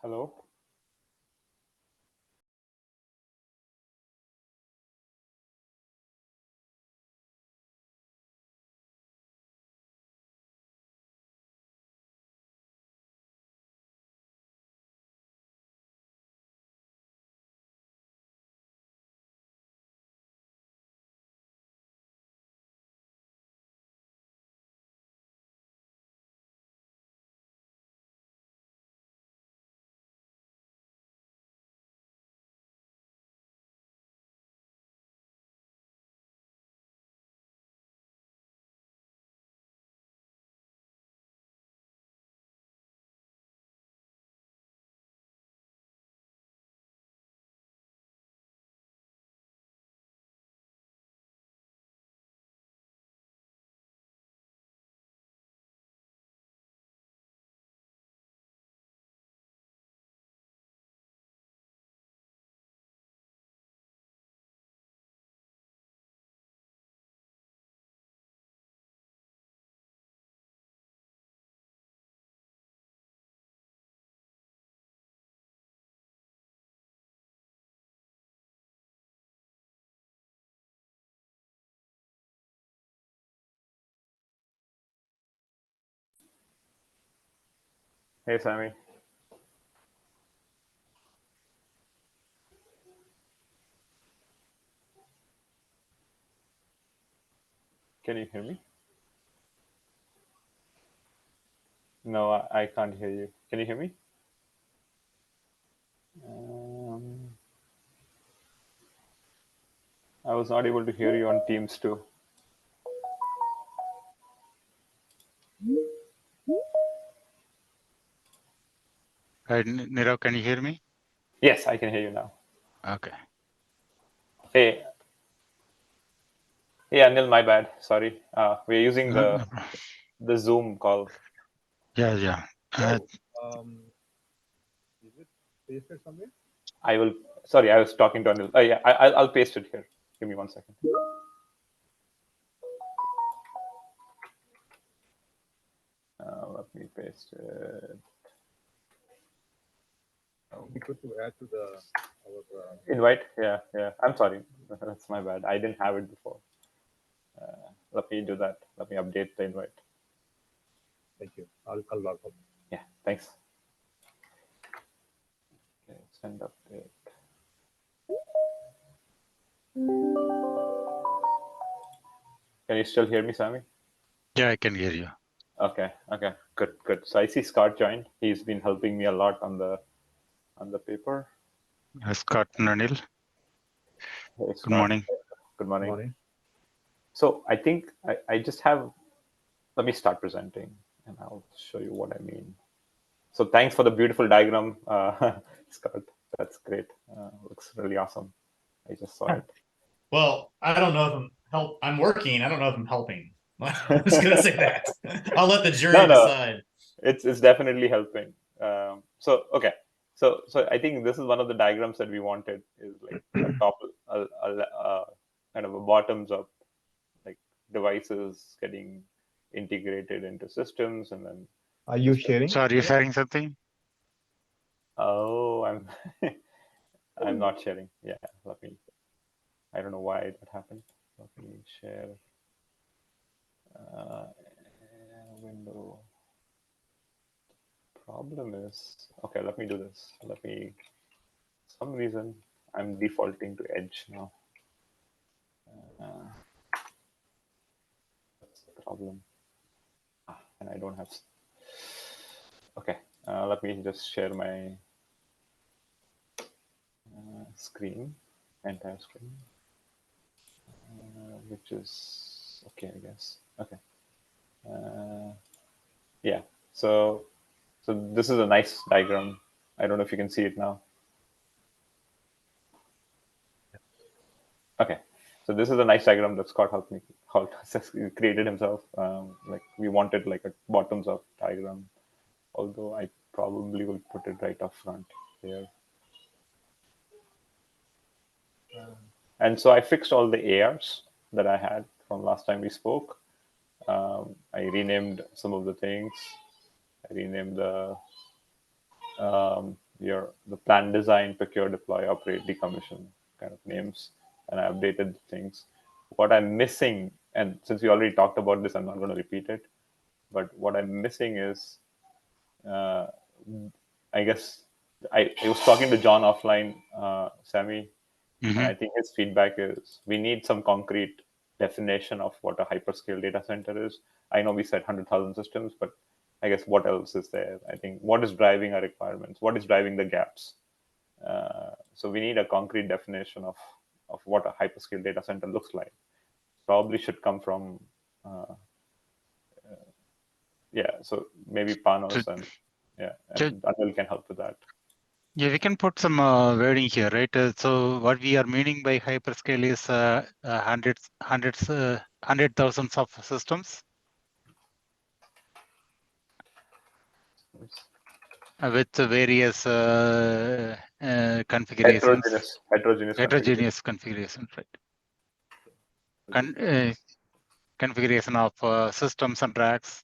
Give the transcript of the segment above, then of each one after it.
Hello. Hey, Sammy. Can you hear me? No, I can't hear you. Can you hear me? I was not able to hear you on Teams too. Nirav, can you hear me? Yes, I can hear you now. Okay. Hey, Anil, my bad. Sorry. We're using the Zoom call. Yeah. Is it pasted somewhere? I will. Sorry, I was talking to Anil. Yeah, I'll paste it here. Give me 1 second. Let me paste it. Be good to add to the our Invite. Yeah. I'm sorry. That's my bad. I didn't have it before. Let me do that. Let me update the invite. Thank you. I'll log out. Yeah. Thanks. Okay, send update. Can you still hear me, Sammy? Yeah, I can hear you. Okay. Good. So I see Scott joined. He's been helping me a lot on the paper. Scott and Anil. Hey, Good Scott. morning. Good morning. Morning. So I think I just have. Let me start presenting, and I'll show you what I mean. So thanks for the beautiful diagram, Scott. That's great. Looks really awesome. I just saw it. Well, I don't know if I'm working. I don't know if I'm helping. I was going to say that. I'll let the jury decide. It's definitely helping. Okay. So I think this is one of the diagrams that we wanted, is like a top, kind of a bottoms up, like devices getting integrated into systems, and then. Are you sharing? So are you sharing something? Oh, I'm not sharing. Yeah, I don't know why that happened. Let me share window. Problem is, okay, let me do this. Some reason I'm defaulting to Edge now. That's the problem. And I don't have. Okay, let me just share my screen, entire screen, which is okay, I guess. Okay. Yeah. So this is a nice diagram. I don't know if you can see it now. Okay. So this is a nice diagram that Scott created himself. Like we wanted like a bottoms up diagram, although I probably will put it right up front here. And so I fixed all the ARs that I had from last time we spoke. I renamed some of the things. I renamed the the plan, design, procure, deploy, operate, decommission kind of names, and I updated things. What I'm missing, and since we already talked about this, I'm not going to repeat it. But what I'm missing is, I guess I was talking to John offline, Sammy, and I think his feedback is we need some concrete definition of what a hyperscale data center is. I know we said 100,000 systems, but I guess what else is there? I think what is driving our requirements? What is driving the gaps? So we need a concrete definition of what a hyperscale data center looks like. Probably should come from, so maybe Panos and Anil can help with that. Yeah, we can put some wording here, right? So what we are meaning by hyperscale is hundred thousands of systems with various configurations. Heterogeneous configurations, right? Configuration of systems and racks.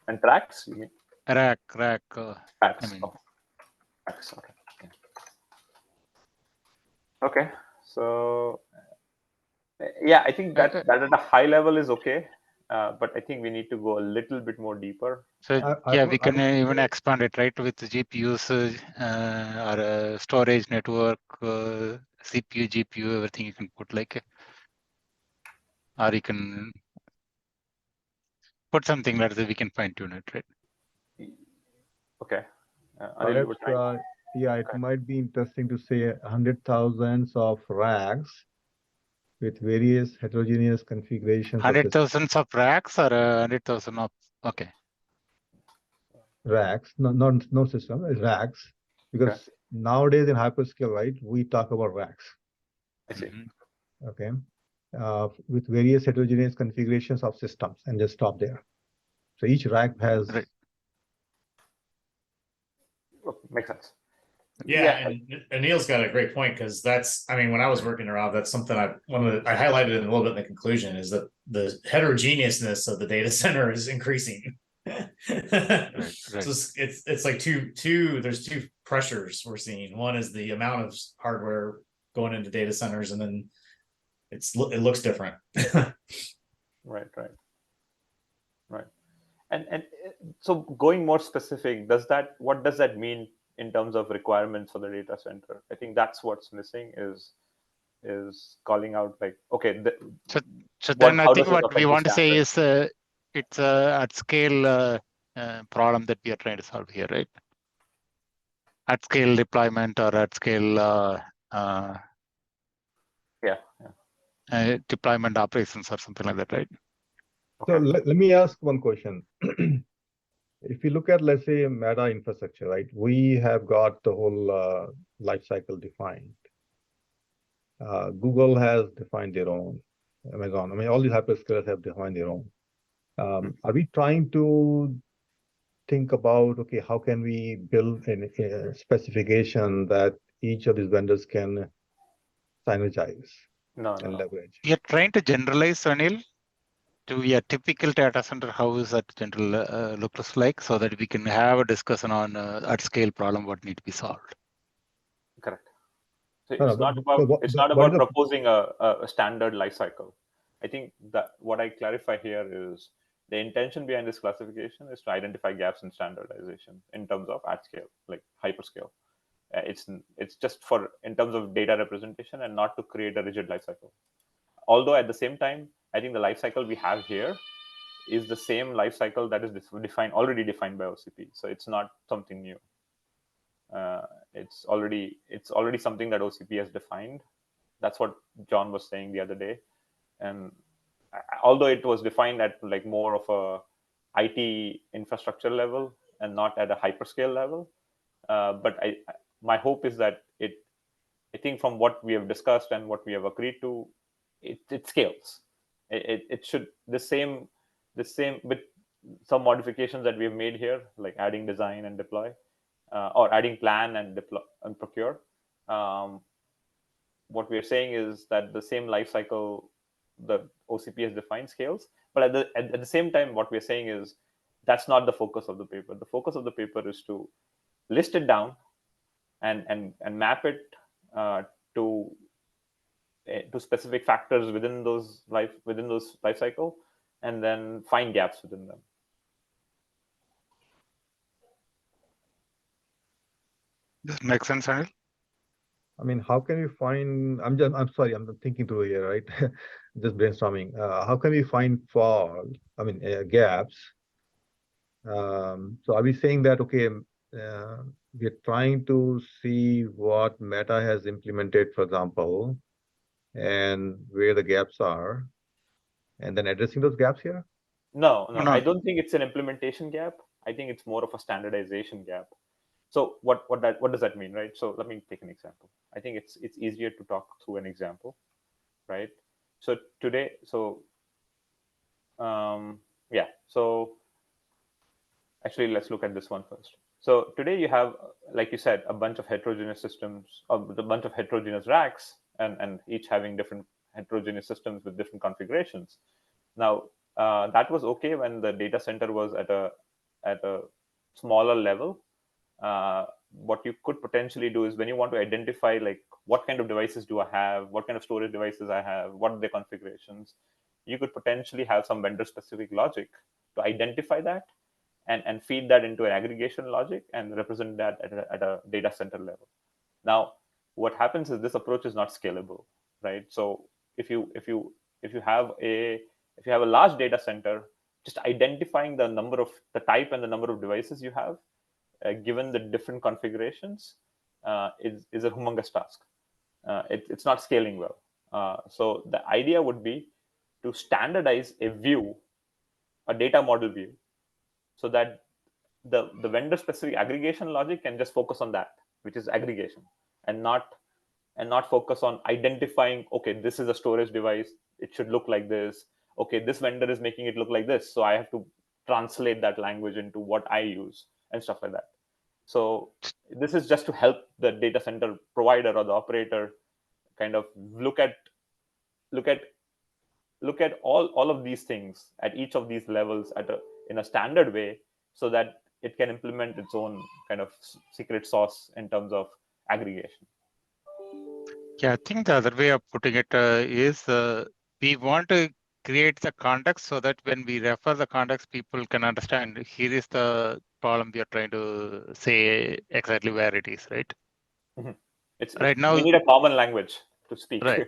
And tracks, you mean? Rack. Tracks. I mean, tracks. Okay. Okay. So, yeah, I think that at a high level is okay, but I think we need to go a little bit more deeper. So we can even expand it, right, with the GPUs or storage network, CPU, GPU, everything you can put or you can put something that we can fine tune it, right? Okay. It might be interesting to say 100,000 of racks with various heterogeneous configurations. 100,000 of racks or 100,000 of racks, no system, racks, because nowadays in hyperscale, right, we talk about racks. I see. Okay, with various heterogeneous configurations of systems, and just stop there. So each rack has. Right. Makes sense. Yeah, and Anil's got a great point, because when I was working around, that's something I highlighted in a little bit in the conclusion, is that the heterogeneousness of the data center is increasing. Right. So it's like there's two pressures we're seeing. One is the amount of hardware going into data centers, and then it looks different. Right. And so going more specific, what does that mean in terms of requirements for the data center? I think that's what's missing is calling out like, okay. So then I think what we want to say is it's a at scale problem that we are trying to solve here, right? At scale deployment or at scale deployment operations or something like that, right? Okay. So let me ask one question. If you look at, let's say, Meta infrastructure, right? We have got the whole life cycle defined. Google has defined their own. Amazon, all these hyperscalers have defined their own. Are we trying to think about, okay, how can we build a specification that each of these vendors can synergize and leverage? We are trying to generalize, Anil, to a typical data center, how is that general looks like, so that we can have a discussion on at scale problem what need to be solved. Correct. So it's not about proposing a standard life cycle. I think that what I clarify here is the intention behind this classification is to identify gaps in standardization in terms of at scale, like hyperscale. It's just for in terms of data representation and not to create a rigid life cycle. Although at the same time, I think the life cycle we have here is the same life cycle that is already defined by OCP. So it's not something new. It's already something that OCP has defined. That's what John was saying the other day. And although it was defined at like more of a IT infrastructure level and not at a hyperscale level, but my hope is that I think from what we have discussed and what we have agreed to, it scales. It should the same with some modifications that we have made here, like adding design and deploy, or adding plan and deploy and procure. What we are saying is that the same life cycle the OCP has defined scales, but at the same time, what we're saying is that's not the focus of the paper. The focus of the paper is to list it down, and map it to specific factors within those life cycle, and then find gaps within them. Does it make sense, Anil? I mean, how can we find? I'm sorry, I'm thinking through here, right? Just brainstorming. How can we find fault? I mean, gaps. So are we saying that okay, we're trying to see what Meta has implemented, for example, and where the gaps are, and then addressing those gaps here? No, No. I don't think it's an implementation gap. I think it's more of a standardization gap. So what does that mean, right? So let me take an example. I think it's easier to talk through an example, right? So today, yeah. So actually, let's look at this one first. So today you have, like you said, a bunch of heterogeneous systems, a bunch of heterogeneous racks, and each having different heterogeneous systems with different configurations. Now, that was okay when the data center was at a smaller level. What you could potentially do is when you want to identify like what kind of devices do I have, what kind of storage devices I have, what are the configurations, you could potentially have some vendor specific logic to identify that and feed that into an aggregation logic and represent that at a data center level. Now, what happens is this approach is not scalable, right? So if you have a large data center, just identifying the type and the number of devices you have, given the different configurations, is a humongous task. It's not scaling well. So the idea would be to standardize a view, a data model view, so that the vendor specific aggregation logic can just focus on that, which is aggregation, and not focus on identifying, okay, this is a storage device, it should look like this. Okay, this vendor is making it look like this, so I have to translate that language into what I use and stuff like that. So this is just to help the data center provider or the operator kind of look at all of these things at each of these levels in a standard way, so that it can implement its own kind of secret sauce in terms of aggregation. Yeah, I think the other way of putting it is we want to create the context so that when we refer the context, people can understand here is the problem we are trying to say exactly where it is, right? Mm-hmm. Right now, we need a common language to speak. Right.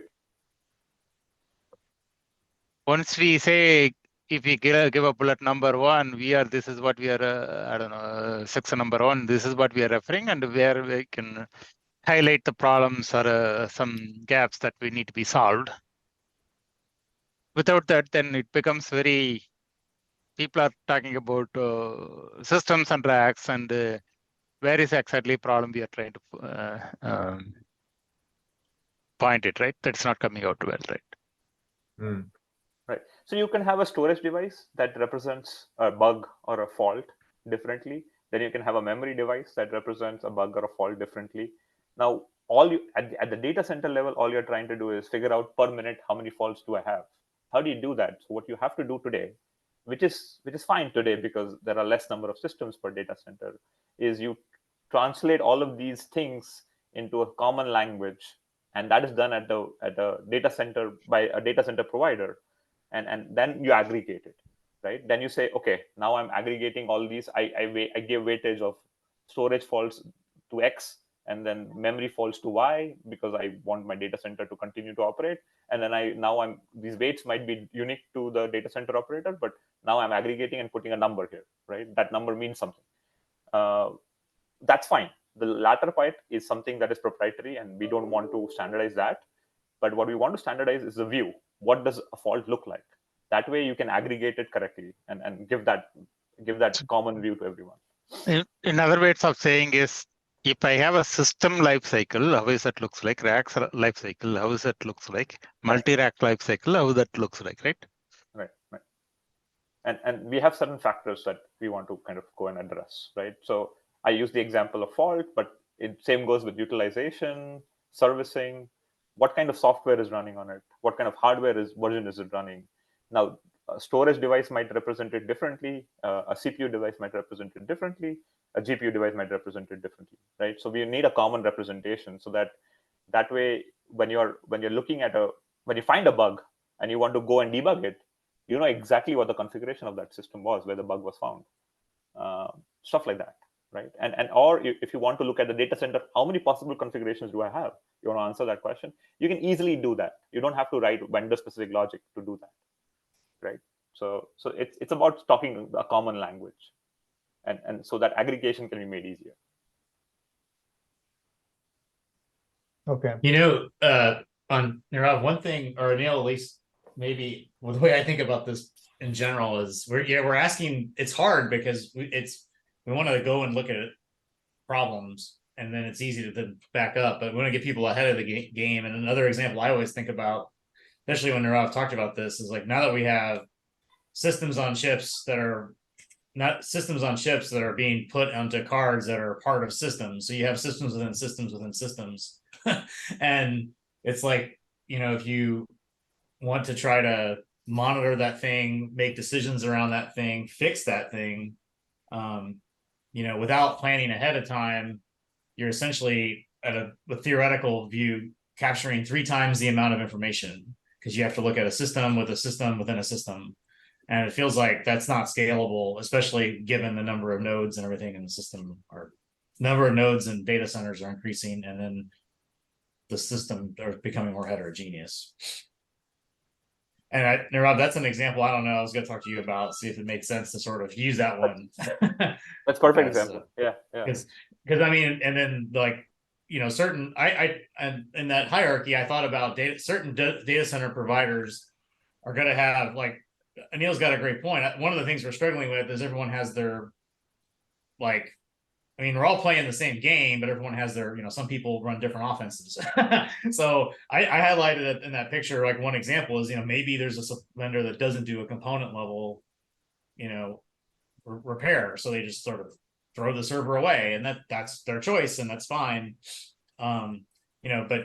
Once we say, if we give a bullet number 1, this is what we are, I don't know, section number 1, this is what we are referring, and where we can highlight the problems or some gaps that we need to be solved. Without that, then it becomes very, people are talking about systems and racks, and where is exactly problem we are trying to point it, right? That's not coming out well, right? Right. So you can have a storage device that represents a bug or a fault differently. Then you can have a memory device that represents a bug or a fault differently. Now, at the data center level, all you're trying to do is figure out per minute how many faults do I have. How do you do that? So what you have to do today, which is fine today because there are less number of systems per data center, is you translate all of these things into a common language, and that is done at a data center by a data center provider. And then you aggregate it, right? Then you say, okay, now I'm aggregating all these. I give weightage of storage faults to X, and then memory faults to Y, because I want my data center to continue to operate. And then these weights might be unique to the data center operator, but now I'm aggregating and putting a number here, right? That number means something. That's fine. The latter part is something that is proprietary, and we don't want to standardize that. But what we want to standardize is the view. What does a fault look like? That way you can aggregate it correctly and give that common view to everyone. In other ways of saying is, if I have a system life cycle, how is that looks like? Racks life cycle, how is that looks like? Multi-rack life cycle, how that looks like, right? Right. And we have certain factors that we want to kind of go and address, right? So I use the example of fault, but same goes with utilization, servicing. What kind of software is running on it? What kind of hardware version is it running? Now, a storage device might represent it differently. A CPU device might represent it differently. A GPU device might represent it differently, right? So we need a common representation so that way, when you're looking at when you find a bug and you want to go and debug it, you know exactly what the configuration of that system was, where the bug was found, stuff like that, right? Or if you want to look at the data center, how many possible configurations do I have? You want to answer that question? You can easily do that. You don't have to write vendor-specific logic to do that, right? So it's about talking a common language, and so that aggregation can be made easier. Okay. You know, on Nirav, one thing, or Anil, at least maybe the way I think about this in general is we're asking. It's hard because we want to go and look at problems, and then it's easy to then back up. But we want to get people ahead of the game. And another example I always think about, especially when Nirav talked about this, is like now that we have systems on chips that are not systems on chips that are being put onto cards that are part of systems. So you have systems within systems within systems. And it's like, you know, if you want to try to monitor that thing, make decisions around that thing, fix that thing, you know, without planning ahead of time, you're essentially at a theoretical view capturing 3 times the amount of information, because you have to look at a system within a system. And it feels like that's not scalable, especially given the number of nodes and everything in the system. Or number of nodes and data centers are increasing, and then the system are becoming more heterogeneous. And Nirav, that's an example. I don't know. I was going to talk to you about, see if it makes sense to sort of use that one. That's perfect example. Yeah. Because I mean, and then like, you know, certain and in that hierarchy, I thought about certain data center providers are going to have, like, Anil's got a great point. One of the things we're struggling with is everyone has their, like, I mean, we're all playing the same game, but everyone has their, you know, some people run different offenses. So I highlighted it in that picture. Like one example is, you know, maybe there's a vendor that doesn't do a component level, you know, repair. So they just sort of throw the server away, and that's their choice, and that's fine. You know, but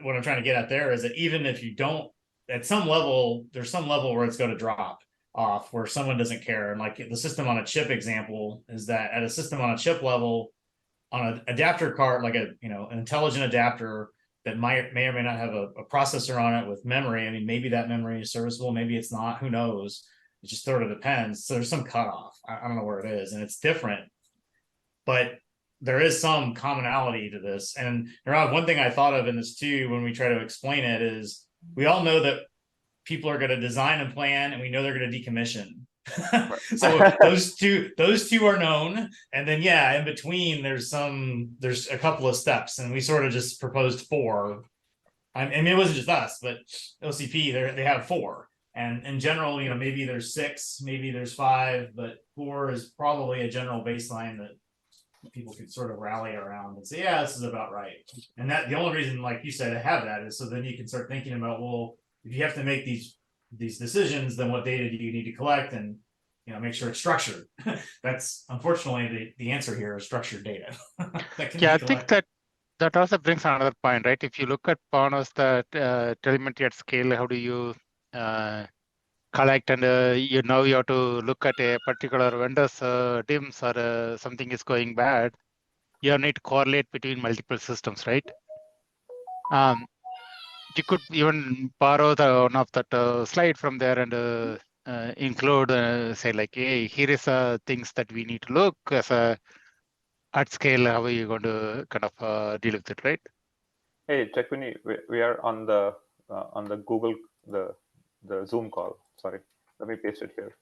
what I'm trying to get at there is that even if you don't, at some level, there's some level where it's going to drop off, where someone doesn't care. And like the system on a chip example is that at a system on a chip level, on an adapter card, like an intelligent adapter that may or may not have a processor on it with memory. I mean, maybe that memory is serviceable, maybe it's not, who knows? It just sort of depends. So there's some cutoff. I don't know where it is, and it's different, but there is some commonality to this. And one thing I thought of in this too, when we try to explain it, is we all know that people are going to design and plan, and we know they're going to decommission. So those two are known. And then, yeah, in between, there's a couple of steps, and we sort of just proposed 4. I mean, it wasn't just us, but OCP, they have 4. And in general, you know, maybe there's 6, maybe there's 5, but 4 is probably a general baseline that people could sort of rally around and say, yeah, this is about right. And that the only reason, like you said, to have that is so then you can start thinking about, well, if you have to make these decisions, then what data do you need to collect, and, you know, make sure it's structured. That's unfortunately the answer here is structured data. Yeah, I think that also brings another point, right? If you look at Panos, that telemetry at scale, how do you collect, and you have to look at a particular vendor's DIMMs, or something is going bad. You need to correlate between multiple systems, right? You could even borrow one of that slide from there and include, say, like, hey, here is things that we need to look as at scale. How are you going to kind of deal with it, right? Hey, Chakuni, we are on the Google the Zoom call. Sorry, let me paste it here.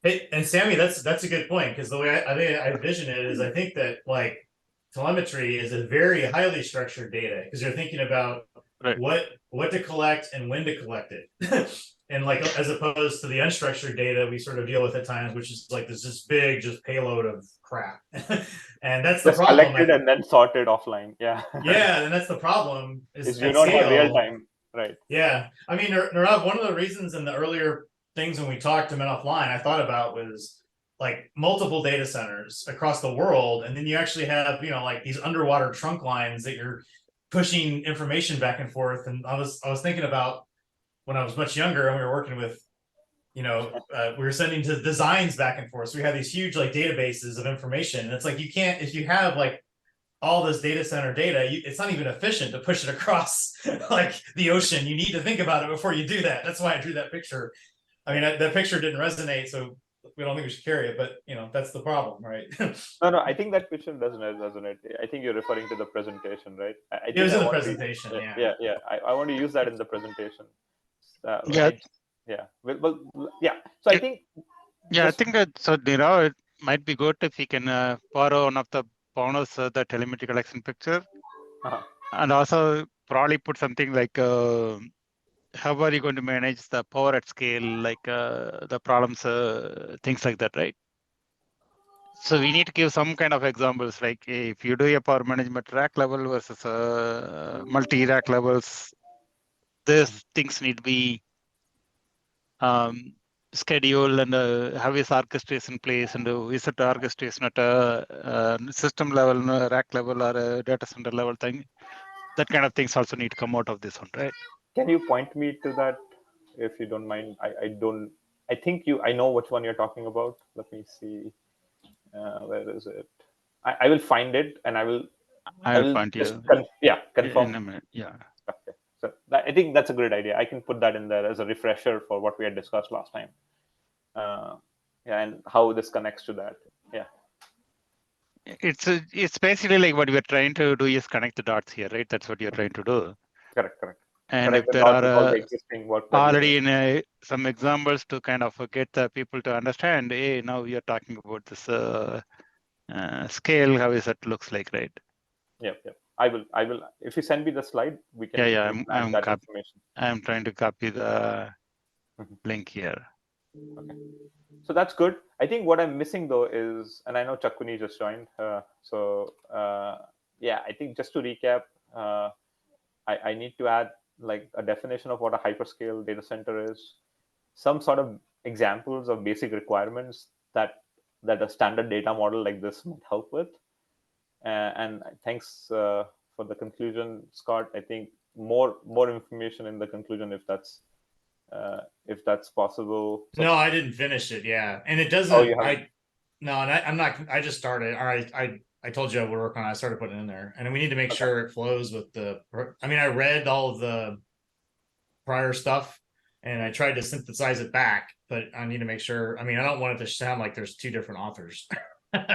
Hey, and Sammy, that's a good point, because the way I envision it is, I think that, like, telemetry is a very highly structured data, because you're thinking about what to collect and when to collect it. And like, as opposed to the unstructured data we sort of deal with at times, which is like this big payload of crap. And that's the problem. Collected and then sorted offline. Yeah. Yeah, and that's the problem. Is you don't have real time, right? Yeah. I mean, Nirav, one of the reasons in the earlier things when we talked to men offline, I thought about was like multiple data centers across the world, and then you actually have, you know, like these underwater trunk lines that you're pushing information back and forth. And I was thinking about when I was much younger and we were working with, we were sending to designs back and forth. So we had these huge like databases of information. And it's like, you can't, if you have like all this data center data, it's not even efficient to push it across like the ocean. You need to think about it before you do that. That's why I drew that picture. I mean, that picture didn't resonate, so we don't think we should carry it, but that's the problem, right? No, I think that picture doesn't resonate. I think you're referring to the presentation, right? I think it was in the presentation. Yeah. I want to use that in the presentation. Yeah. Well, yeah. So I think. Yeah, I think so. It might be good if we can borrow one of the bonus the telemetry collection picture, and also probably put something like how are you going to manage the power at scale, like the problems, things like that, right? So we need to give some kind of examples, like if you do a power management rack level versus multi-rack levels, these things need to be schedule and how is orchestration place, and is it orchestration at a system level, rack level, or a data center level thing? That kind of things also need to come out of this one, right? Can you point me to that, if you don't mind? I think I know which one you're talking about. Let me see. Where is it? I will find it, and I will point just you. confirm. In a minute. Yeah. Okay. So I think that's a great idea. I can put that in there as a refresher for what we had discussed last time. And how this connects to that. Yeah. It's basically like what we're trying to do is connect the dots here, right? That's what you're trying to do. Correct. And connect if the there dots with all are the existing work already in some examples to kind of get the people to understand, hey, now we are talking about this scale, how is that looks like, right? Yep. I will. If you send me the slide, we can. I'm that information. I'm trying to copy the link here. Okay. So that's good. I think what I'm missing though is, and I know Chakuni just joined. I think just to recap, I need to add like a definition of what a hyperscale data center is, some sort of examples of basic requirements that a standard data model like this might help with. And thanks for the conclusion, Scott. I think more information in the conclusion, if that's possible. So, no, I didn't finish it. Yeah, and it doesn't. I'm not. I just started. All right, I told you I would work on it. I started putting it in there, and we need to make sure it flows with the. I mean, I read all of the prior stuff, and I tried to synthesize it back, but I need to make sure. I mean, I don't want it to sound like there's two different authors.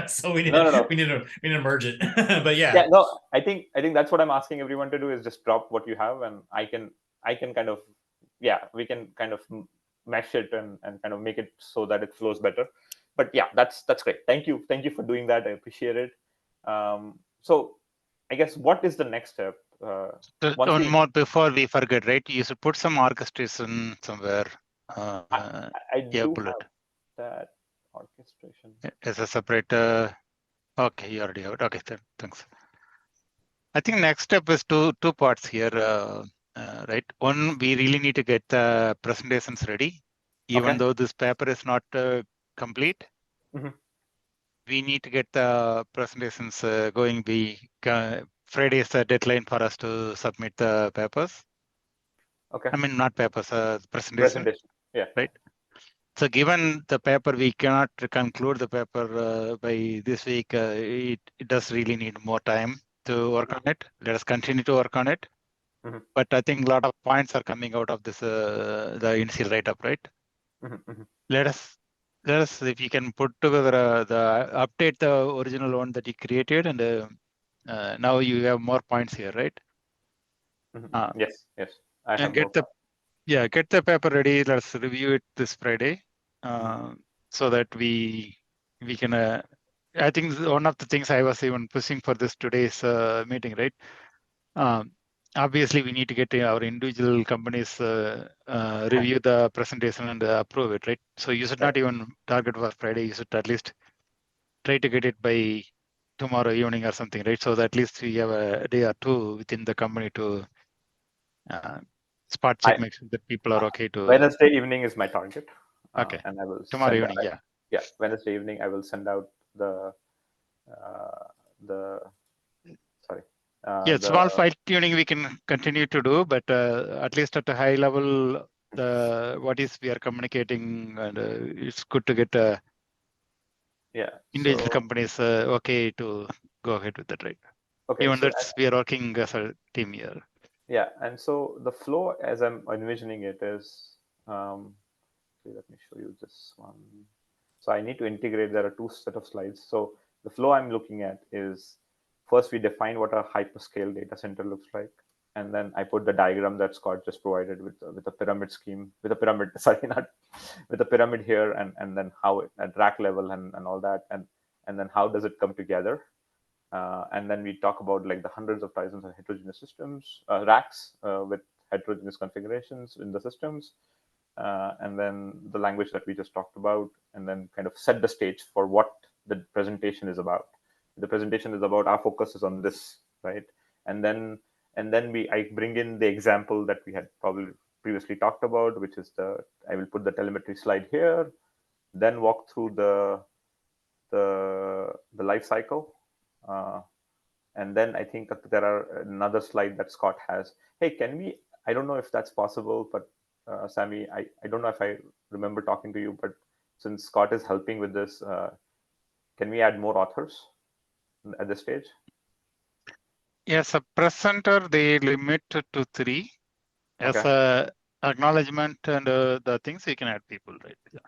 So we need to merge it. But yeah. No, I think that's what I'm asking everyone to do, is just drop what you have, and I can kind of, we can kind of mesh it and kind of make it so that it flows better. But yeah, that's great. Thank you for doing that. I appreciate it. So I guess what is the next step? One more before we forget, right? You should put some orchestration somewhere. I do have that orchestration as a separate. Okay, you already have it. Okay, thanks. I think next step is two parts here, right? One, we really need to get the presentations ready, even though this paper is not complete. We need to get the presentations going. Friday is the deadline for us to submit the papers. Okay. I mean, not papers, presentation. Yeah. Right. So given the paper, we cannot conclude the paper by this week. It does really need more time to work on it. Let us continue to work on it. But I think a lot of points are coming out of this, the initial write-up, right? Let us, if you can put together update the original one that you created, and now you have more points here, right? Yes. I have get the paper ready. Let's review it this Friday, so that we can. I think one of the things I was even pushing for today's meeting, right? Obviously, we need to get our individual companies review the presentation and approve it, right? So you should not even target for Friday. You should at least try to get it by tomorrow evening or something, right? So that at least we have a day or two within the company to spot check, make sure that people are okay to. Wednesday evening is my target. Okay. And I will tomorrow evening. Yeah. Wednesday evening, I will send out small fine tuning we can continue to do, but at least at a high level, what is we are communicating, and it's good to get individual companies okay to go ahead with that, right? Okay, Even so though we are working as a team here. Yeah, and so the flow, as I'm envisioning it, is let me show you this one. So I need to integrate. There are two set of slides. So the flow I'm looking at is first we define what a hyperscale data center looks like, and then I put the diagram that Scott just provided with a pyramid scheme, with a pyramid. Sorry, not with a pyramid here, and then how it at rack level and all that, and then how does it come together. And then we talk about like the hundreds of thousands of heterogeneous systems, racks with heterogeneous configurations in the systems, and then the language that we just talked about, and then kind of set the stage for what the presentation is about. The presentation is about our focus is on this, right? And then I bring in the example that we had probably previously talked about, which is I will put the telemetry slide here, then walk through the life cycle. And then I think there are another slide that Scott has. Hey, can we, I don't know if that's possible, but Sammy, I don't know if I remember talking to you, but since Scott is helping with this, can we add more authors at this stage? Yes, a presenter, they limit to 3. As a acknowledgement and the things, you can add people, right? Yeah.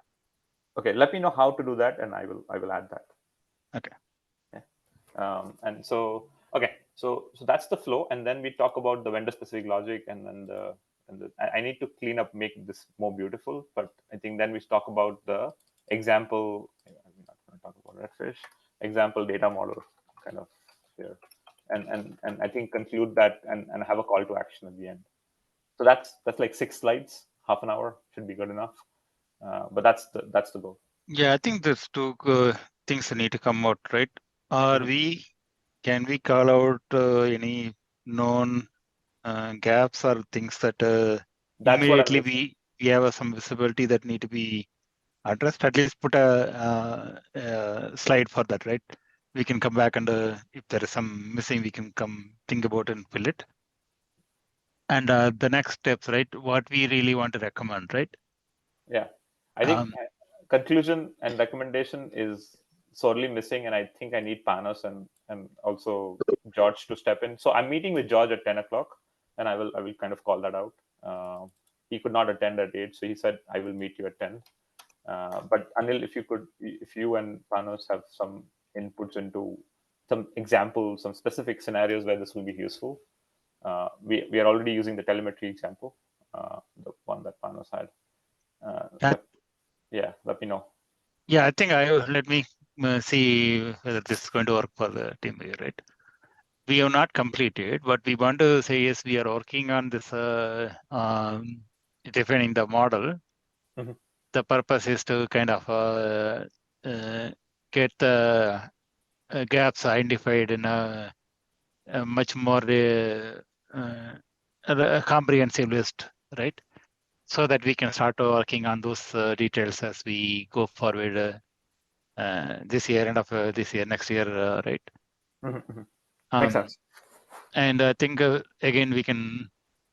Okay, let me know how to do that, and I will add that. Okay. Yeah. And so so that's the flow, and then we talk about the vendor specific logic, and then I need to clean up, make this more beautiful, but I think then we talk about the example. I'm not going to talk about Redfish example data model kind of here, and I think conclude that and have a call to action at the end. So that's like 6 slides, half an hour should be good enough. But that's the goal. Yeah, I think there's 2 things that need to come out, right? Can we call out any known gaps or things that immediately we have some visibility that need to be addressed? At least put a slide for that, right? We can come back and if there is some missing, we can come think about and fill it. And the next steps, right? What we really want to recommend, right? Yeah, I think conclusion and recommendation is sorely missing, and I think I need Panos and also George to step in. So I'm meeting with George at 10 o'clock, and I will kind of call that out. He could not attend at 8, so he said I will meet you at 10. But Anil, if you and Panos have some inputs into some examples, some specific scenarios where this will be useful. We are already using the telemetry example, the one that Panos had. Let me know. Yeah, I think let me see whether this is going to work for the team here, right? We have not completed. What we want to say is we are working on this defining the model. The purpose is to kind of get the gaps identified in a much more comprehensive list, right? So that we can start working on those details as we go forward this year, end of this year, next year, right? Makes sense. And I think again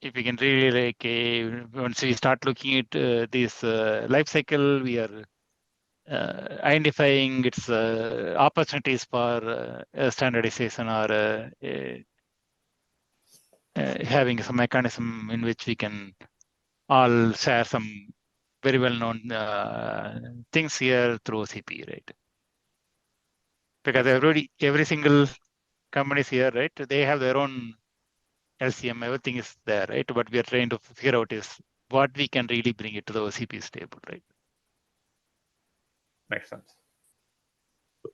if we can really like once we start looking at this life cycle, we are identifying its opportunities for standardization or having some mechanism in which we can all share some very well-known things here through OCP, right? Because every single companies here, right? They have their own LCM, everything is there, right? What we are trying to figure out is what we can really bring it to the OCP table, right? Makes sense.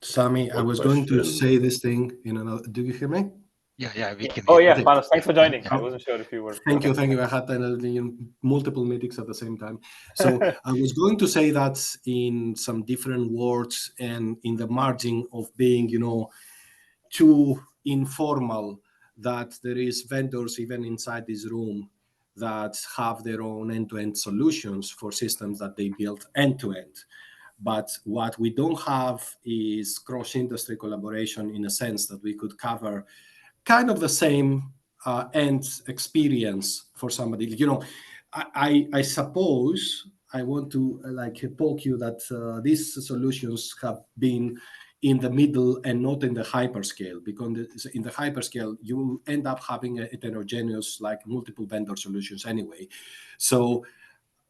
Sami, I was going to say this thing in another. Do you hear me? Yeah, we can. Oh yeah, Panos, thanks for joining. I wasn't sure if you were. Thank you. I had multiple meetings at the same time. So I was going to say that in some different words and in the margin of being, too informal, that there is vendors even inside this room that have their own end-to-end solutions for systems that they build end-to-end. But what we don't have is cross-industry collaboration in a sense that we could cover kind of the same end experience for somebody. I suppose I want to poke you that these solutions have been in the middle and not in the hyperscale, because in the hyperscale you end up having a heterogeneous, like multiple vendor solutions anyway. So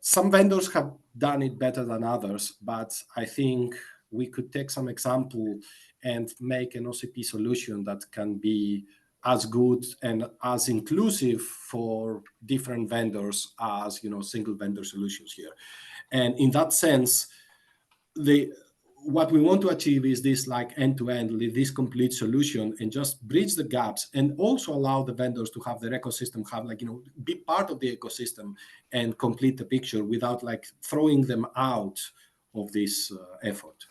some vendors have done it better than others, but I think we could take some example and make an OCP solution that can be as good and as inclusive for different vendors as single vendor solutions here. And in that sense, what we want to achieve is this like end-to-end, this complete solution, and just bridge the gaps, and also allow the vendors to have their ecosystem, be part of the ecosystem and complete the picture without like throwing them out of this effort.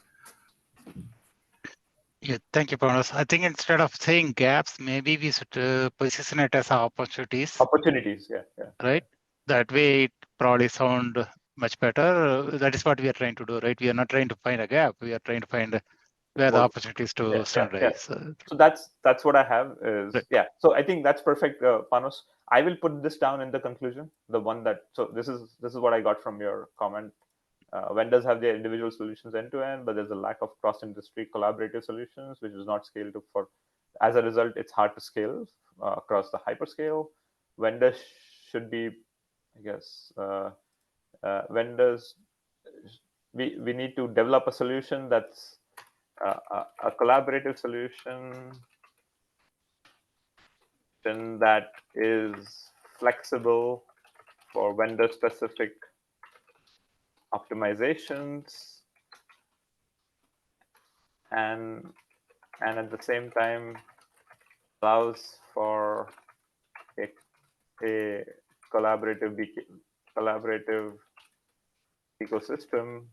Yeah, thank you, Panos. I think instead of saying gaps, maybe we should position it as opportunities. Opportunities, yeah. Right. That way, it probably sound much better. That is what we are trying to do, right? We are not trying to find a gap. We are trying to find where the opportunities to standardize. So that's what I have is right. So I think that's perfect, Panos. I will put this down in the conclusion. The one that this is what I got from your comment. Vendors have their individual solutions end to end, but there's a lack of cross-industry collaborative solutions, which is not scaled to for. As a result, it's hard to scale across the hyperscale. Vendors should be, I guess, vendors. We need to develop a solution that's a collaborative solution that is flexible for vendor-specific optimizations, and at the same time allows for a collaborative ecosystem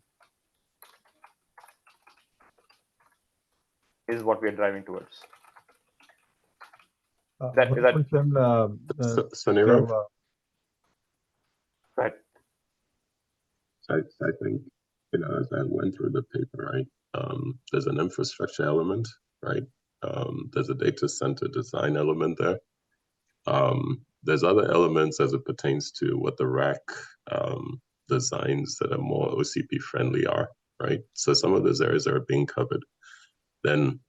is what we are driving towards. Sunil? Right. I think, as I went through the paper, right, there's an infrastructure element, right? There's a data center design element there. There's other elements as it pertains to what the rack designs that are more OCP friendly are, right? So some of those areas are being covered. Then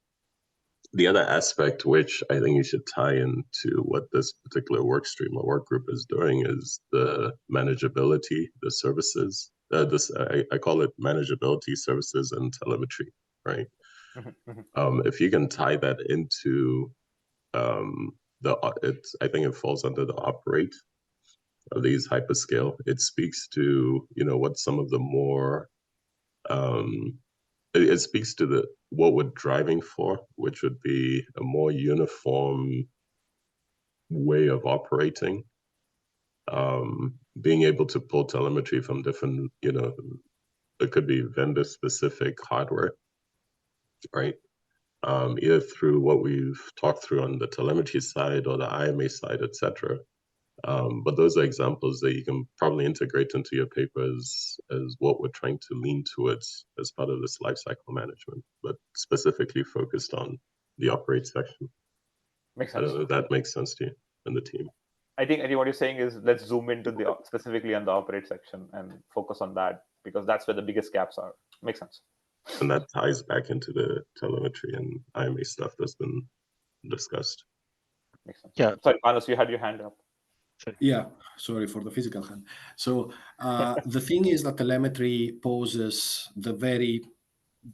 the other aspect, which I think you should tie into what this particular work stream or work group is doing, is the manageability, the services. I call it manageability, services, and telemetry, right? If you can tie that into I think it falls under the operate of these hyperscale. It speaks to what some of the more it speaks to what we're driving for, which would be a more uniform way of operating, being able to pull telemetry from different, it could be vendor specific hardware, right? Either through what we've talked through on the telemetry side or the IMA side, etc. But those are examples that you can probably integrate into your papers as what we're trying to lean towards as part of this lifecycle management, but specifically focused on the operate section. Makes sense. I don't know if that makes sense to you and the team. I think what you're saying is let's zoom into specifically on the operate section and focus on that, because that's where the biggest gaps are. Makes sense. And that ties back into the telemetry and IMA stuff that's been discussed. Makes sense. Yeah. Sorry, Panos, you had your hand up. Yeah, sorry for the physical hand. So the thing is that telemetry poses the very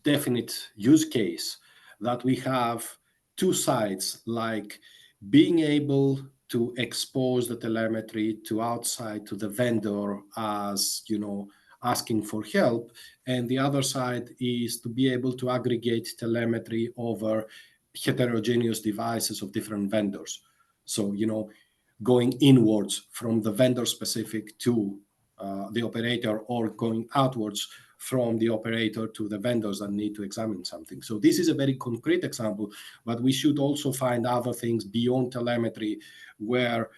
definite use case that we have two sides, like being able to expose the telemetry to outside to the vendor as, asking for help. And the other side is to be able to aggregate telemetry over heterogeneous devices of different vendors. So, going inwards from the vendor specific to the operator, or going outwards from the operator to the vendors that need to examine something. So this is a very concrete example, but we should also find other things beyond telemetry where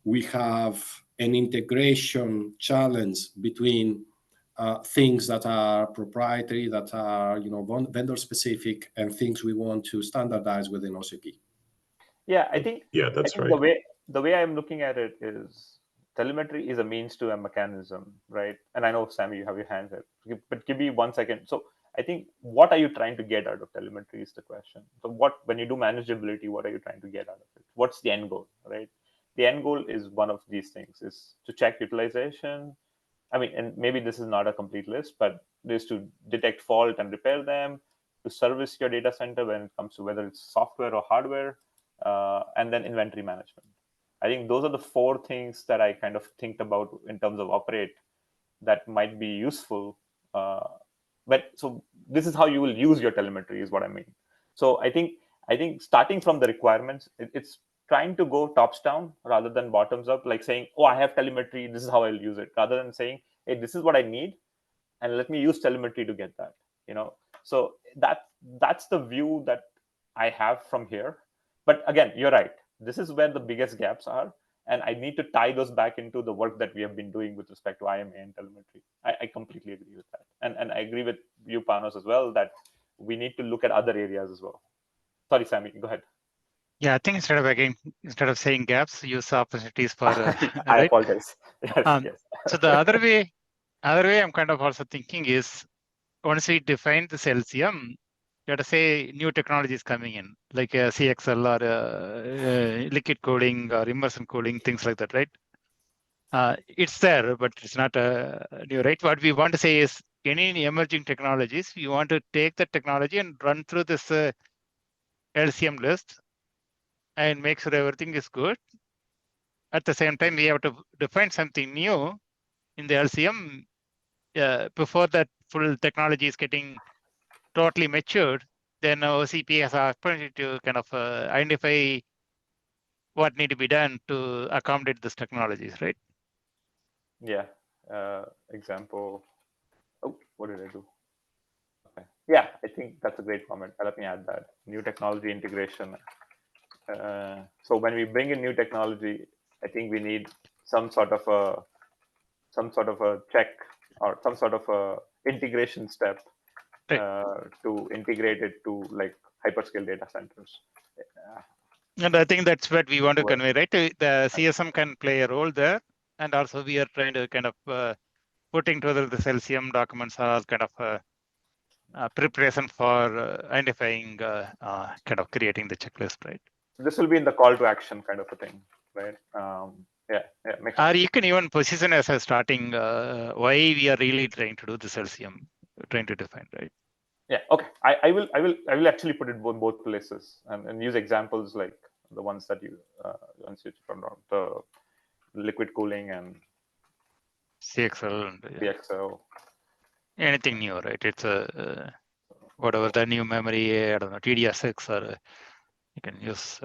we have an integration challenge between things that are proprietary, that are vendor specific, and things we want to standardize within OCP. Yeah, I think that's right. The way I'm looking at it is telemetry is a means to a mechanism, right? And I know, Sammy, you have your hands up, but give me 1 second. So I think, what are you trying to get out of telemetry is the question. So when you do manageability, what are you trying to get out of it? What's the end goal, right? The end goal is one of these things, is to check utilization. I mean, and maybe this is not a complete list, but it is to detect fault and repair them, to service your data center when it comes to whether it's software or hardware, and then inventory management. I think those are the 4 things that I kind of think about in terms of operate that might be useful. But so this is how you will use your telemetry, is what I mean. So I think starting from the requirements, it's trying to go tops down rather than bottoms up, like saying, oh, I have telemetry, this is how I'll use it, rather than saying, hey, this is what I need, and let me use telemetry to get that. So that's the view that I have from here. But again, you're right, this is where the biggest gaps are, and I need to tie those back into the work that we have been doing with respect to IMA and telemetry. I completely agree with that, and I agree with you, Panos, as well, that we need to look at other areas as well. Sorry, Sammy, go ahead. Yeah, I think instead of saying gaps, use opportunities for. I apologize. Yes. So the other way I'm kind of also thinking is, once we define this LCM, let us say new technologies coming in, like CXL or liquid cooling or immersion cooling, things like that, right? It's there, but it's not new, right? What we want to say is, any emerging technologies, you want to take the technology and run through this LCM list and make sure everything is good. At the same time, we have to define something new in the LCM before that full technology is getting totally matured. Then OCP has an opportunity to kind of identify what need to be done to accommodate these technologies, right? Yeah. Example. Oh, what did I do? Okay. Yeah, I think that's a great comment. Let me add that. New technology integration. So when we bring in new technology, I think we need some sort of a check or some sort of a integration step to integrate it to like hyperscale data centers. And I think that's what we want to convey, right? The CSM can play a role there, and also we are trying to kind of putting together the LCM documents are kind of preparation for identifying, kind of creating the checklist, right? This will be in the call to action kind of a thing, right? Yeah, makes sense. Or you can even position as a starting why we are really trying to do this LCM, trying to define, right? Yeah. Okay. I will actually put it both places and use examples like the ones that you from the liquid cooling and CXL and CXL. anything new, right? It's a whatever the new memory, I don't know, TDR6, or you can use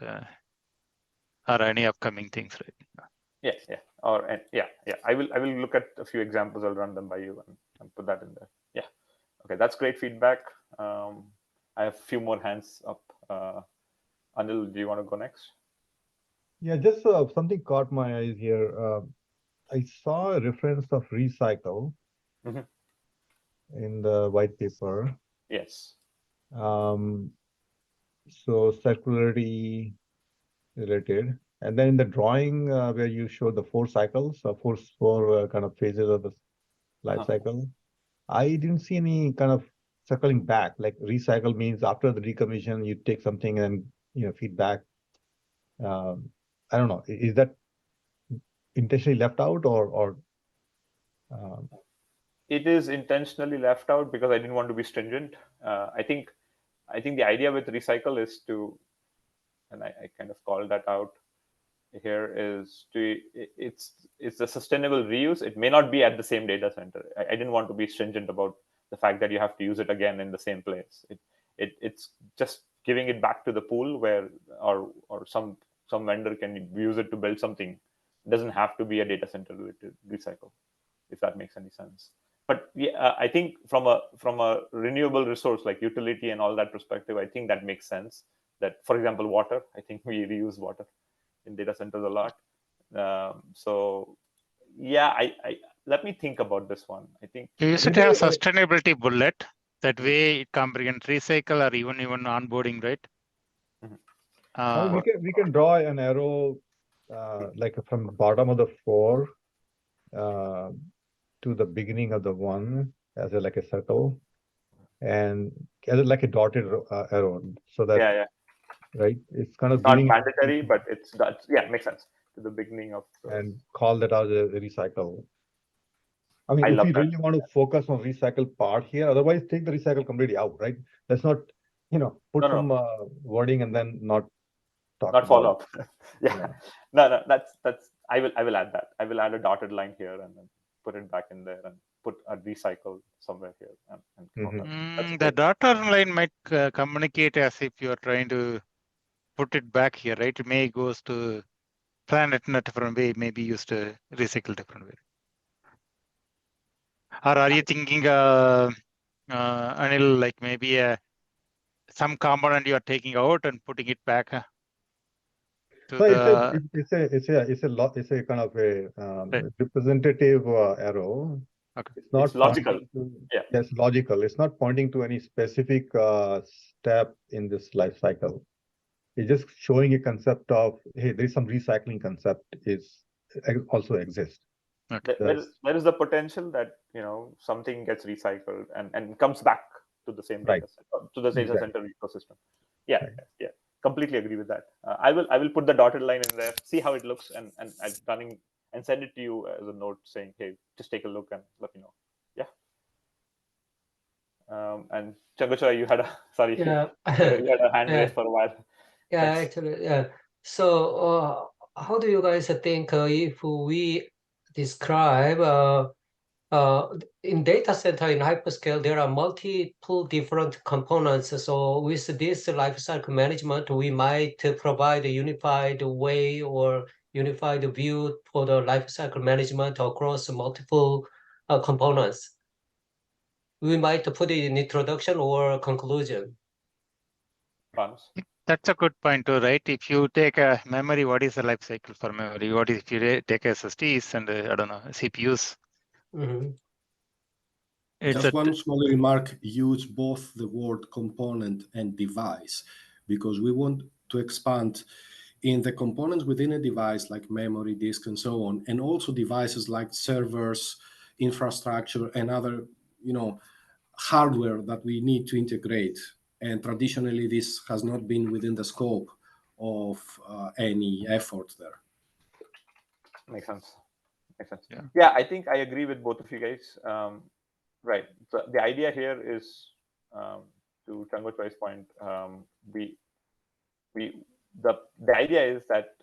or any upcoming things, right? Yeah. Or yeah. I will look at a few examples. I'll run them by you and put that in there. Yeah. Okay, that's great feedback. I have a few more hands up. Anil, do you want to go next? Yeah, just something caught my eyes here. I saw a reference of recycle in the white paper. Yes. So circularity related, and then in the drawing where you show the 4 cycles, four kind of phases of the life cycle, I didn't see any kind of circling back. Like recycle means after the decommission, you take something and feedback. I don't know. Is that intentionally left out or? It is intentionally left out because I didn't want to be stringent. I think the idea with recycle is to, and I kind of called that out here, is it's a sustainable reuse. It may not be at the same data center. I didn't want to be stringent about the fact that you have to use it again in the same place. It's just giving it back to the pool where or some vendor can use it to build something. It doesn't have to be a data center related recycle, if that makes any sense. But yeah, I think from a renewable resource like utility and all that perspective, I think that makes sense. That, for example, water, I think we reuse water in data centers a lot. So yeah, I let me think about this one. I think you should have sustainability bullet. That way it comprehends recycle or even onboarding, right? We can draw an arrow like from the bottom of the 4 to the beginning of the one as like a circle, and as like a dotted arrow, so that yeah. right, it's kind of It's not giving mandatory, but that's yeah, makes sense to the beginning of and call that as a recycle. I mean, I if love we that. really want to focus on recycle part here, otherwise take the recycle completely out, right? Let's not, put some wording and then not talk not about follow it. up. Yeah. No, that's I will add that. I will add a dotted line here and then put it back in there and put a recycle somewhere here and the dotted line might communicate as if you're trying to put it back here, right? It may goes to plan it in a different way, maybe used to recycle different way. Or are you thinking, Anil, like maybe some component you are taking out and putting it back to So the? it's a kind of a representative arrow. Okay. It's not It's logical. Yeah, it's logical. It's not pointing to any specific step in this life cycle. It's just showing a concept of, hey, there's some recycling concept also exists. Okay. There is the potential that something gets recycled and comes back to the same data center, to the data center ecosystem. Yeah, yeah, completely agree with that. I will put the dotted line in there, see how it looks, and running and send it to you as a note saying, hey, just take a look and let me know. Yeah. And Changachoy, you had a you had a hand raised for a while. Yeah, Thanks. actually, yeah. So, how do you guys think if we describe in data center in hyperscale, there are multiple different components. So with this lifecycle management, we might provide a unified way or unified view for the lifecycle management across multiple components. We might put it in introduction or conclusion. That's a good point too, right? If you take a memory, what is the life cycle for memory? What if you take SSDs and I don't know, CPUs? Just one small remark, use both the word component and device, because we want to expand in the components within a device like memory, disk, and so on, and also devices like servers, infrastructure, and other, hardware that we need to integrate. And traditionally, this has not been within the scope of any effort there. Makes sense. Yeah, I think I agree with both of you guys. Right. So the idea here is, to Changochoy's point, the idea is that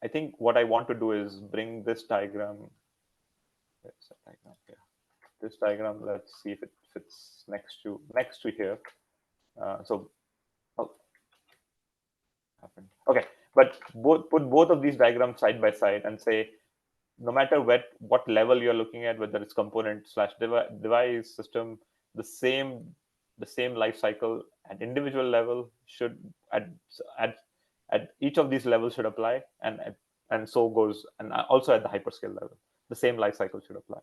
I think what I want to do is bring this diagram. This diagram. Let's see if it fits next to here. Okay, but put both of these diagrams side by side and say, no matter what level you're looking at, whether it's component / device system, the same life cycle at individual level should at each of these levels should apply, and so goes, and also at the hyperscale level, the same life cycle should apply.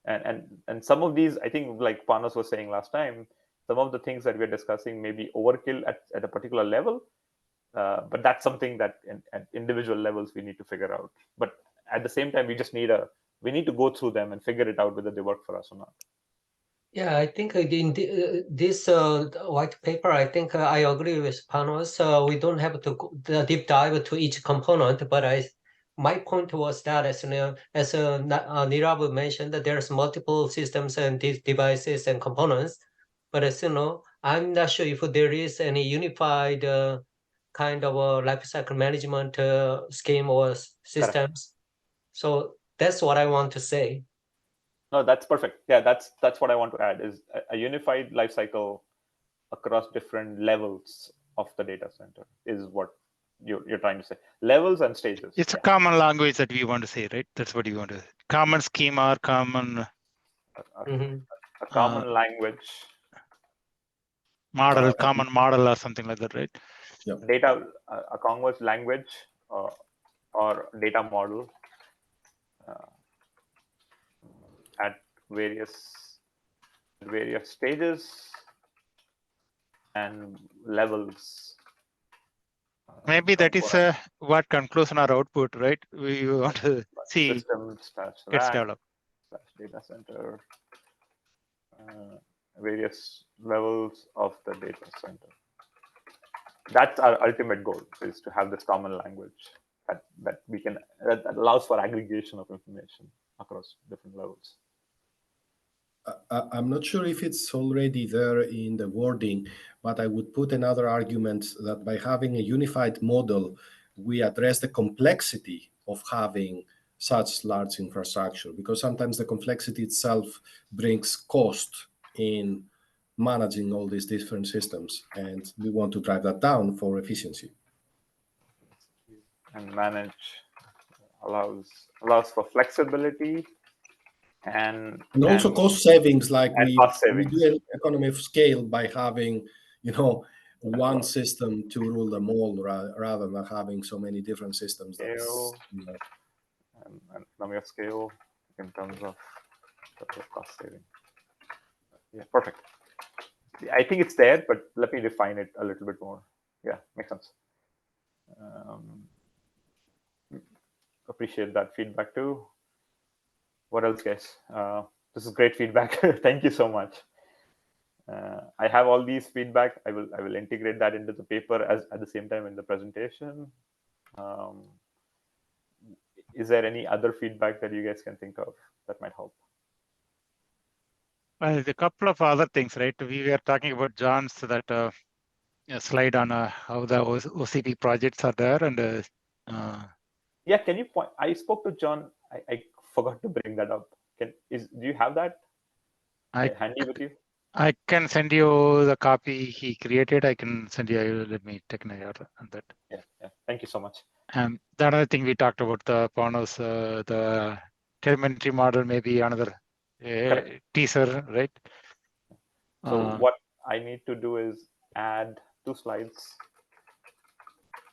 And some of these, I think, like Panos was saying last time, some of the things that we're discussing may be overkill at a particular level, but that's something that at individual levels we need to figure out. But at the same time, we just need to go through them and figure it out whether they work for us or not. Yeah, I think in this white paper, I think I agree with Panos. We don't have to deep dive to each component, but my point was that as Nirav mentioned, that there's multiple systems and devices and components, but as I'm not sure if there is any unified kind of a lifecycle management scheme or systems. Correct. So that's what I want to say. No, that's perfect. Yeah, that's what I want to add, is a unified life cycle across different levels of the data center is what you're trying to say. Levels and stages. It's a common language that we want to say, right? That's what you want to. Common schema, common. A common language. Model, common model, or something like that, right? Yep. Data, a converse language or data model at various stages and levels Maybe that is what conclusion or output, right? We want to see system / gets rack developed. / data center, various levels of the data center. That's our ultimate goal, is to have this common language that we can that allows for aggregation of information across different levels. I'm not sure if it's already there in the wording, but I would put another argument that by having a unified model, we address the complexity of having such large infrastructure, because sometimes the complexity itself brings cost in managing all these different systems, and we want to drive that down for efficiency. And manage allows for flexibility and also cost savings, like we do an economy of scale by having, one system to rule them all, rather than having so many different systems. Scale, and economy of scale in terms of cost saving. Yeah, perfect. I think it's there, but let me define it a little bit more. Yeah, makes sense. Appreciate that feedback too. What else, guys? This is great feedback. Thank you so much. I have all these feedback. I will integrate that into the paper at the same time in the presentation. Is there any other feedback that you guys can think of that might help? Well, a couple of other things, right? We were talking about John's that slide on how the OCP projects are there, and yeah, can you point? I spoke to John. I forgot to bring that up. Do you have that handy with you? I can send you the copy he created. I can send you. Let me take a note on that. Yeah. Thank you so much. The other thing we talked about, the Panos, the telemetry model, maybe another teaser, right? So what I need to do is add 2 slides.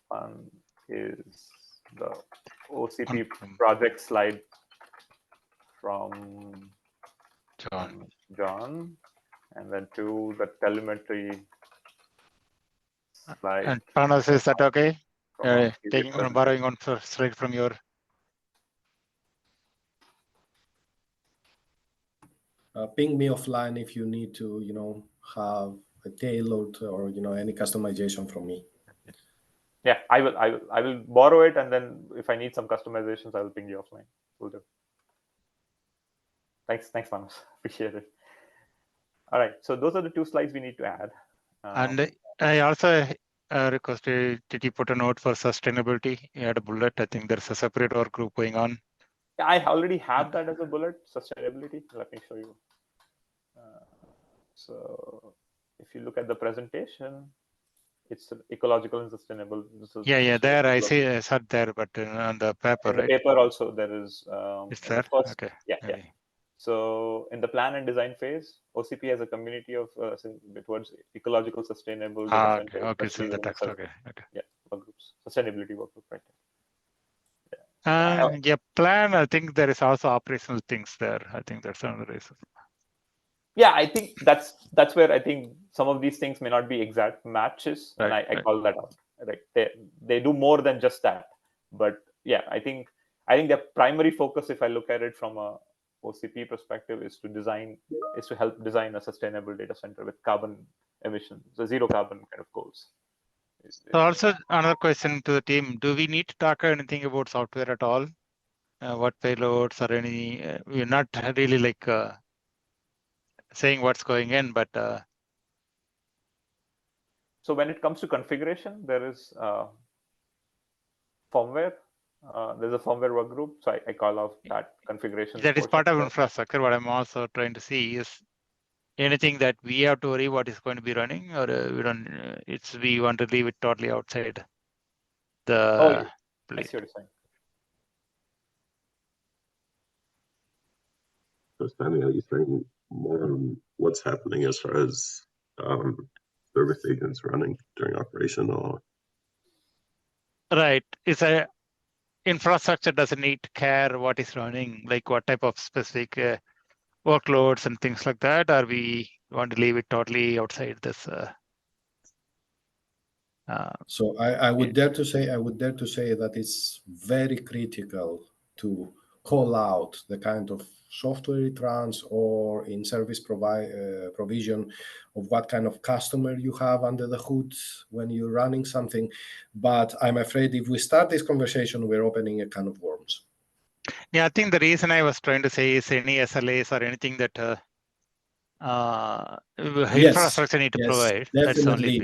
One is the OCP project slide from John, and then 2, the telemetry slide. And Panos, is that okay? Borrowing one slide from your. Ping me offline if you need to, have a tailored or any customization from me. Yeah, I will borrow it, and then if I need some customizations, I will ping you offline. Will do. Thanks, Panos. Appreciate it. All right, so those are the 2 slides we need to add. And I also requested, did you put a note for sustainability? You had a bullet. I think there's a separate work group going on. Yeah, I already have that as a bullet, sustainability. Let me show you. So if you look at the presentation, it's ecological and sustainable. Yeah, there I see. I saw there, but on the paper, in the paper also there is. Is there? Okay. Yeah. So in the plan and design phase, OCP has a community of towards ecological, sustainable. Okay. So the text. Okay. Yeah, work groups, sustainability work group, right? Yeah, plan. I think there is also operational things there. I think that's another reason. Yeah, I think that's where I think some of these things may not be exact matches, and I call that out. Like they do more than just that. But yeah, I think their primary focus, if I look at it from a OCP perspective, is to help design a sustainable data center with carbon emissions, so zero carbon kind of goals. So also another question to the team: do we need to talk anything about software at all? What payloads or any? We're not really like saying what's going in, but. So when it comes to configuration, there is firmware. There's a firmware work group, so I call out that configuration. That is part of infrastructure. What I'm also trying to see is anything that we have to worry what is going to be running, or we don't. We want to leave it totally outside the. I see what you're saying. So Stanley, are you saying more on what's happening as far as service agents running during operation, or? Right. It's a infrastructure doesn't need to care what is running, like what type of specific workloads and things like that, or we want to leave it totally outside this? So I would dare to say that it's very critical to call out the kind of software it runs, or in service provision, of what kind of customer you have under the hood when you're running something. But I'm afraid if we start this conversation, we're opening a can of worms. Yeah, I think the reason I was trying to say is any SLAs or anything that infrastructure need to provide. Definitely.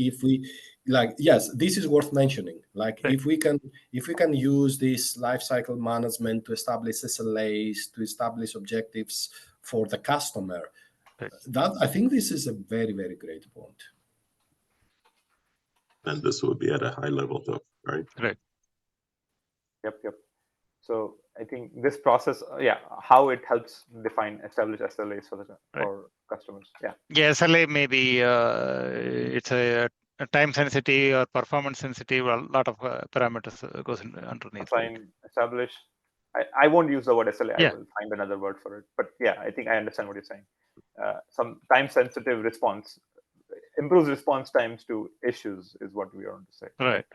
If we this is worth mentioning. Like right. if we can use this lifecycle management to establish SLAs, to establish objectives for the customer, right. That I think this is a very, very great point. And this will be at a high level, though, right? Right. Yep. So I think this process, how it helps establish SLAs for customers. Yeah, SLA maybe it's a time sensitive or performance sensitive. A lot of parameters goes underneath. Assign, establish. I won't use the word SLA. Yeah. I will find another word for it. But yeah, I think I understand what you're saying. Some time sensitive response improves response times to issues is what we want to say. Right.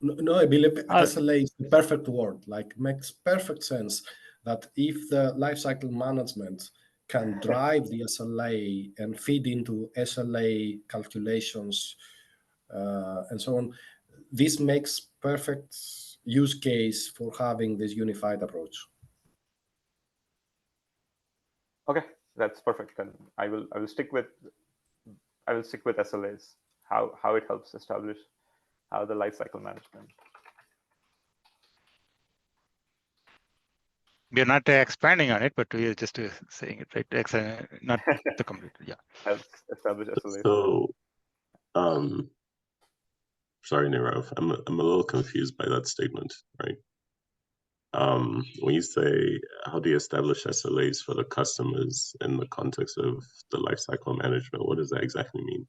No, I believe SLA is the perfect word. Like, makes perfect sense that if the lifecycle management can drive the SLA and feed into SLA calculations and so on, this makes perfect use case for having this unified approach. Okay, that's perfect. Then I will stick with SLAs. How it helps establish how the lifecycle management. We're not expanding on it, but we're just saying it, right? Not the complete. Yeah. Helps establish SLAs. So, sorry, Nirav, I'm a little confused by that statement, right? When you say, how do you establish SLAs for the customers in the context of the lifecycle management, what does that exactly mean?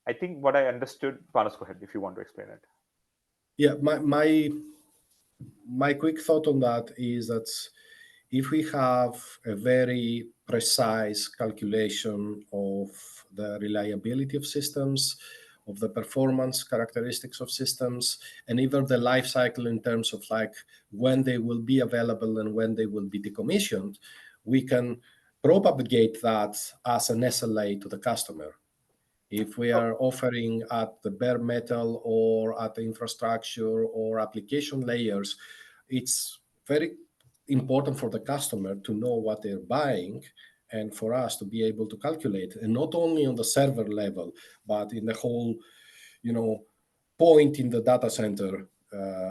I think what I understood, Panos, go ahead if you want to explain it. Yeah, my quick thought on that is that if we have a very precise calculation of the reliability of systems, of the performance characteristics of systems, and even the life cycle in terms of like when they will be available and when they will be decommissioned, we can propagate that as an SLA to the customer. If we are offering at the bare metal or at the infrastructure or application layers, it's very important for the customer to know what they're buying and for us to be able to calculate, and not only on the server level, but in the whole, point in the data center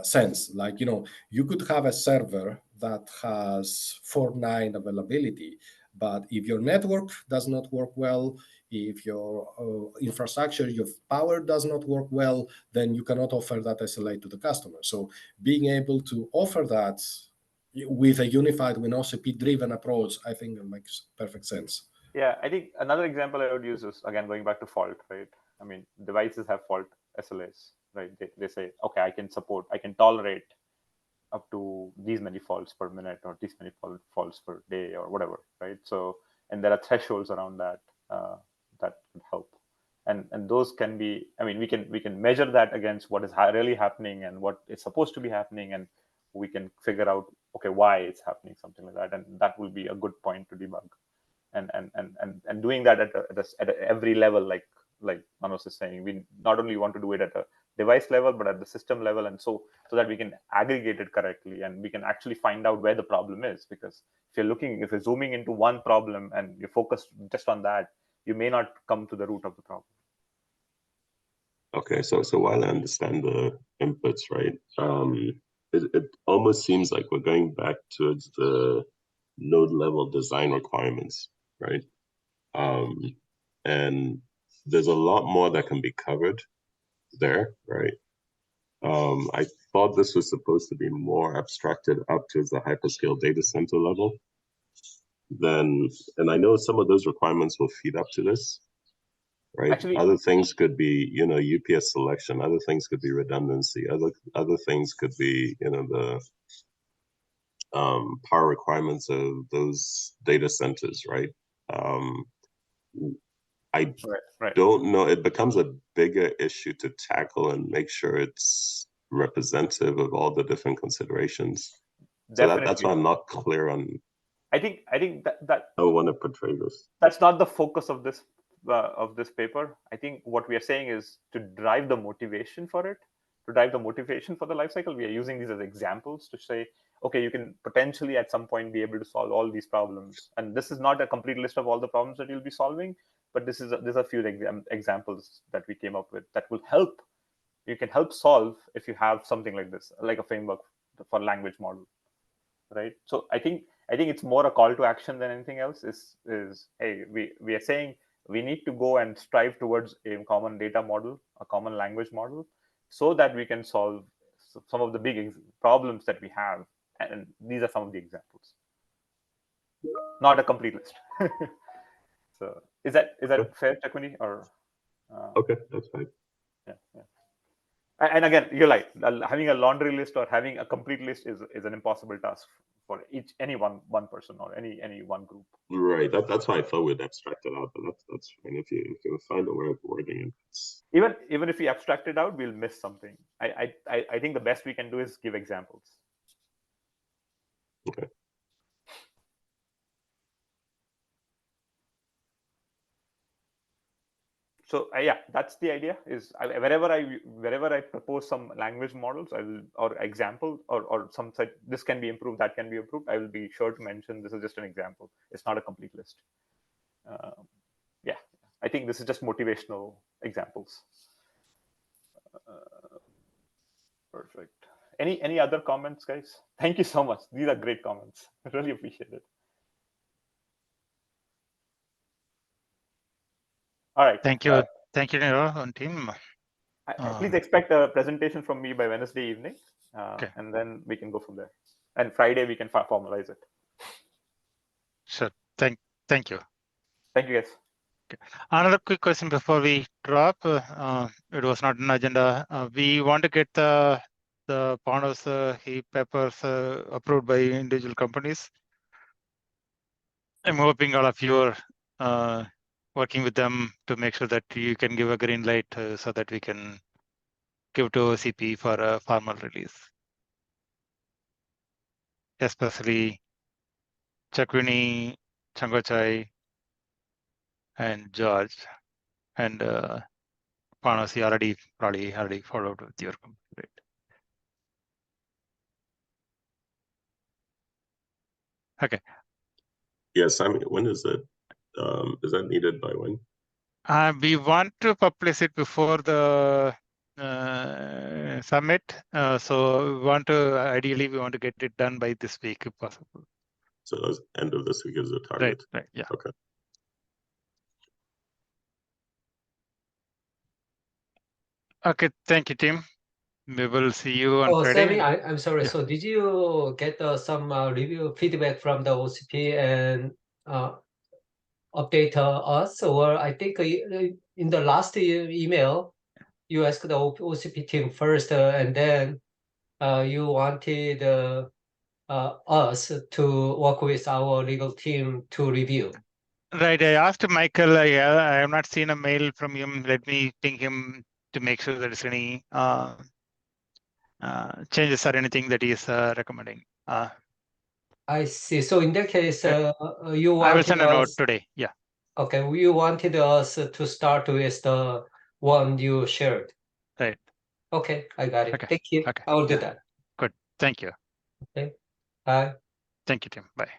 sense. Like, you could have a server that has 4.9 availability, but if your network does not work well, if your infrastructure, your power does not work well, then you cannot offer that SLA to the customer. So being able to offer that with a unified, with OCP-driven approach, I think it makes perfect sense. Yeah, I think another example I would use is, again, going back to fault, right? I mean, devices have fault SLAs, right? They say, okay, I can tolerate up to these many faults per minute or these many faults per day or whatever, right? So, and there are thresholds around that that could help. And those can be, I mean, we can measure that against what is really happening and what is supposed to be happening, and we can figure out, okay, why it's happening, something like that, and that will be a good point to debug. And doing that at every level, like Manos is saying, we not only want to do it at a device level, but at the system level, and so that we can aggregate it correctly and we can actually find out where the problem is. Because if you're zooming into one problem and you're focused just on that, you may not come to the root of the problem. Okay, so while I understand the inputs, right, it almost seems like we're going back towards the node level design requirements, right? And there's a lot more that can be covered there, right? I thought this was supposed to be more abstracted up to the hyperscale data center level. And I know some of those requirements will feed up to this, right? Actually, other things could be, UPS selection. Other things could be redundancy. Other things could be, the power requirements of those data centers, right? I don't know. It becomes a bigger issue to tackle and make sure it's representative of all the different considerations. So that's why I'm not clear on. I think that I want to portray this. That's not the focus of this paper. I think what we are saying is to drive the motivation for it, to drive the motivation for the life cycle. We are using these as examples to say, okay, you can potentially at some point be able to solve all these problems. And this is not a complete list of all the problems that you'll be solving, but there's a few examples that we came up with that will help. You can help solve if you have something like this, like a framework for language model, right? So I think it's more a call to action than anything else. Is hey, we are saying we need to go and strive towards a common data model, a common language model, so that we can solve some of the big problems that we have. And these are some of the examples, not a complete list. So is that fair, Chakwini? Or okay, that's fine. Yeah. And again, you're right. Having a laundry list or having a complete list is an impossible task for any one person or any one group. Right. That's why I thought we'd abstract it out, but that's fine. If you find a way of wording it. Even if we abstract it out, we'll miss something. I think the best we can do is give examples. Okay. So yeah, that's the idea. Is wherever I propose some language models, I will, or example, or some such, this can be improved, that can be improved, I will be sure to mention this is just an example. It's not a complete list. Yeah, I think this is just motivational examples. Perfect. Any other comments, guys? Thank you so much. These are great comments. I really appreciate it. All right. Thank you. Thank you, Nero and team. Please expect a presentation from me by Wednesday evening, okay. And then we can go from there. And Friday we can formalize it. Sure. Thank you. Thank you, guys. Okay. Another quick question before we drop. It was not an agenda. We want to get the Panos heap papers approved by individual companies. I'm hoping all of you are working with them to make sure that you can give a green light so that we can give to OCP for a formal release. Especially Chakwini, Changochai, and George, and Panos, you already followed with your complete. Okay. Yes, I mean, when is it? Is that needed by when? We want to publish it before the summit. So ideally we want to get it done by this week if possible. So that's end of this week is the target. Right. Yeah. Okay. Okay. Thank you, team. We will see you on Friday. Sammy, I'm sorry. Yeah. So did you get some review feedback from the OCP and update us? Or I think in the last email, you asked the OCP team first, and then you wanted us to work with our legal team to review. Right. I asked Michael. I have not seen a mail from him. Let me ping him to make sure there's any changes or anything that he is recommending. I see. So in that case, you wanted I will send a note today. Yeah. Okay. You wanted us to start with the one you shared. Right. Okay. I got it. Okay. Thank you. Okay. I will do that. Good. Thank you. Okay. Bye. Thank you, Tim. Bye.